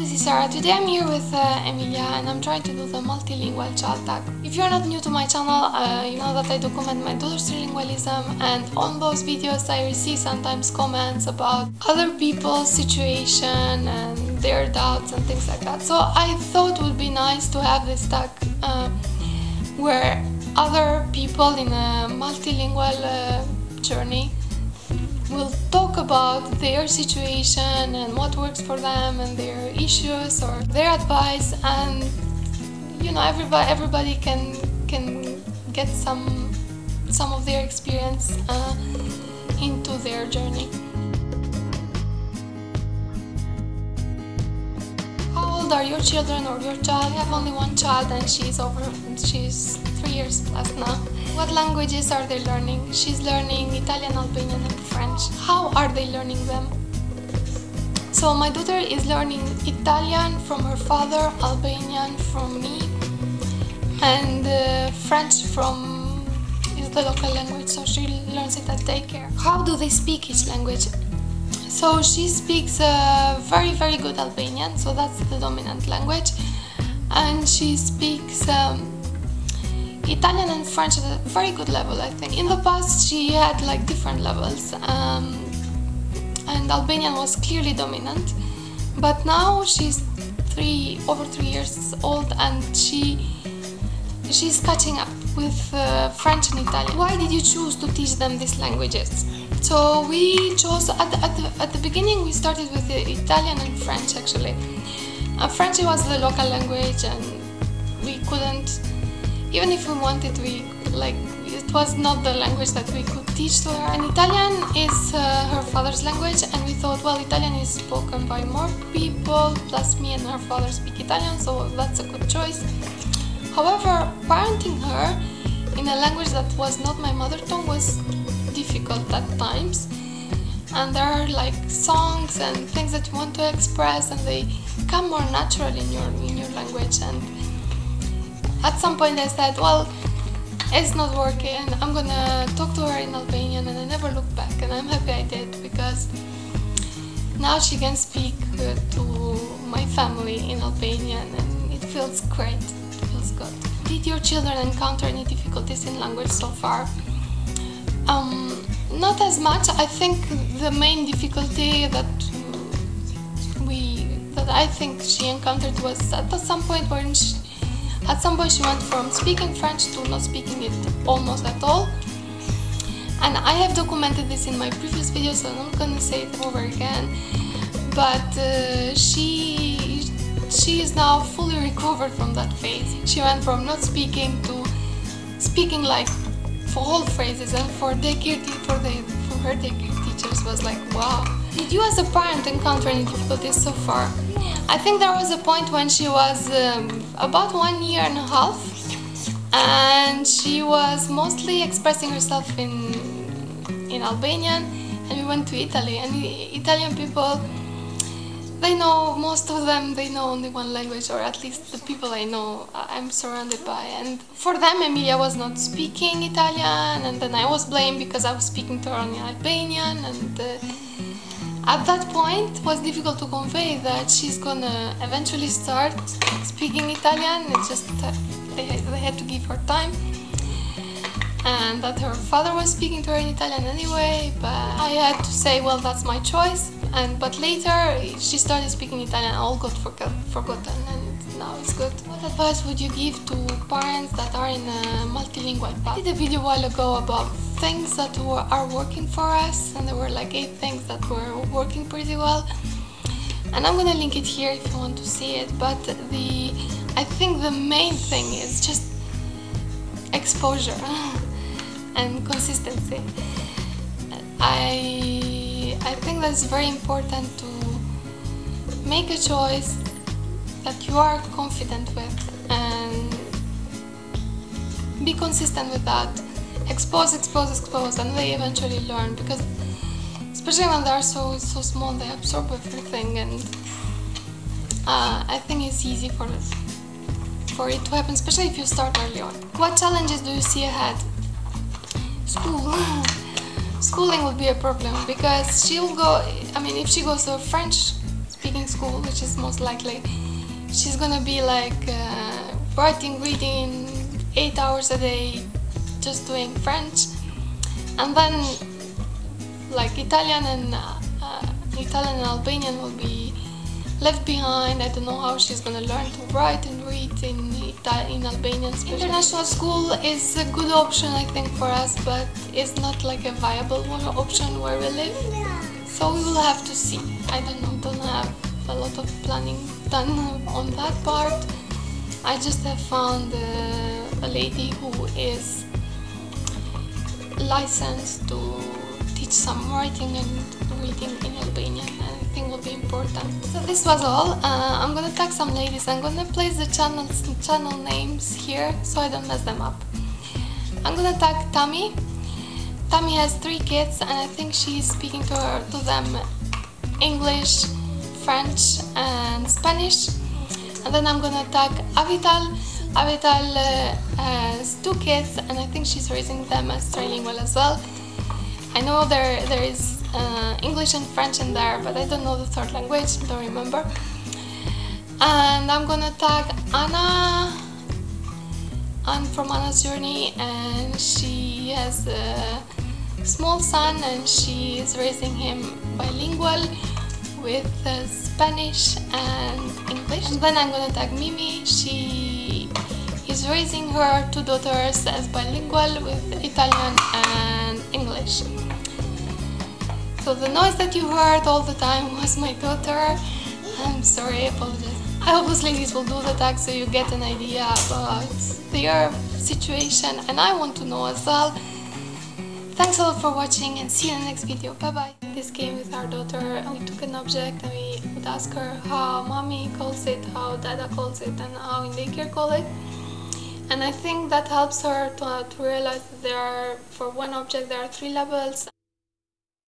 this is Sarah. Today I'm here with Emilia and I'm trying to do the Multilingual Child Tag. If you're not new to my channel, you know that I document my daughter's trilingualism, and on those videos I receive sometimes comments about other people's situation and their doubts and things like that. So I thought it would be nice to have this tag where other people in a multilingual journey will talk about their situation and what works for them and their issues or their advice, and you know, everybody can get some of their experience into their journey. How old are your children or your child? I have only one child and she's 3 years plus now. What languages are they learning? She's learning Italian, Albanian and French. How are they learning them? So my daughter is learning Italian from her father, Albanian from me, and French from is the local language, so she learns it at daycare. How do they speak each language? So she speaks very good Albanian, so that's the dominant language, and she speaks Italian and French at a very good level, I think. In the past she had like different levels, and Albanian was clearly dominant, but now she's over 3 years old and she's catching up with French and Italian. Why did you choose to teach them these languages? So we chose, at the beginning we started with Italian and French actually. French was the local language and we couldn't, even if we wanted, it was not the language that we could teach to her. And Italian is her father's language, and we thought, well, Italian is spoken by more people, plus me and her father speak Italian, so that's a good choice. However, parenting her in a language that was not my mother tongue was difficult at times, and there are like songs and things that you want to express and they come more natural in your language. And at some point I said, well, it's not working, I'm gonna talk to her in Albanian, and I never looked back, and I'm happy I did, because now she can speak to my family in Albanian and it feels great, it feels good. Did your children encounter any difficulties in language so far? Not as much. I think the main difficulty that I think she encountered was at some point she went from speaking French to not speaking it almost at all. And I have documented this in my previous videos, so I'm not gonna say it over again. But she is now fully recovered from that phase. She went from not speaking to speaking like for whole phrases, and for her daycare teachers was like, wow. Did you as a parent encounter any difficulties so far? I think there was a point when she was about 1 year and a half, and she was mostly expressing herself in Albanian, and we went to Italy, and Italian people, they know, most of them, they know only one language, or at least the people I know, I'm surrounded by. And for them, Emilia was not speaking Italian, and then I was blamed because I was speaking to her in Albanian, and at that point it was difficult to convey that she's gonna eventually start speaking Italian. It's just that they had to give her time, and that her father was speaking to her in Italian anyway, but I had to say, well, that's my choice. But later she started speaking Italian, all got forgotten, and now it's good. What advice would you give to parents that are in a multilingual path? I did a video a while ago about things that are working for us, and there were like 8 things that were working pretty well, and I'm gonna link it here if you want to see it. But I think the main thing is just exposure and consistency. I think that's very important to make a choice that you are confident with and be consistent with that. Expose, and they eventually learn, because especially when they are so small, they absorb everything, and I think it's easy for it to happen, especially if you start early on. What challenges do you see ahead? School. Schooling will be a problem, because she'll go, I mean, if she goes to a French speaking school, which is most likely. She's gonna be like writing, reading 8 hours a day, just doing French, and then like Italian and Albanian will be left behind. I don't know how she's gonna learn to write and read in Albanian. International school is a good option, I think, for us, but it's not like a viable option where we live. So we will have to see. I don't know, don't have a lot of planning done on that part. I just have found a lady who is licensed to teach some writing and reading in Albanian, and I think will be important. So this was all. I'm gonna tag some ladies. I'm gonna place the channel names here so I don't mess them up. I'm gonna tag Tammy. Tammy has 3 kids, and I think she's speaking to them English, French and Spanish. And then I'm gonna tag Avital. Avital has 2 kids, and I think she's raising them as trilingual as well. I know there is English and French in there, but I don't know the 3rd language, don't remember. And I'm gonna tag Anna. I'm from Anna's Journey, and she has a small son, and she is raising him bilingual with Spanish and English. And then I'm gonna tag Mimi. She is raising her 2 daughters as bilingual with Italian and English. So the noise that you heard all the time was my daughter. I'm sorry, I apologize. I hope those ladies will do the tag so you get an idea about their situation, and I want to know as well. Thanks a lot for watching, and see you in the next video. Bye bye. This game with our daughter, and we took an object and we would ask her how mommy calls it, how dada calls it, and how in daycare call it. And I think that helps her to realize that for one object there are 3 levels.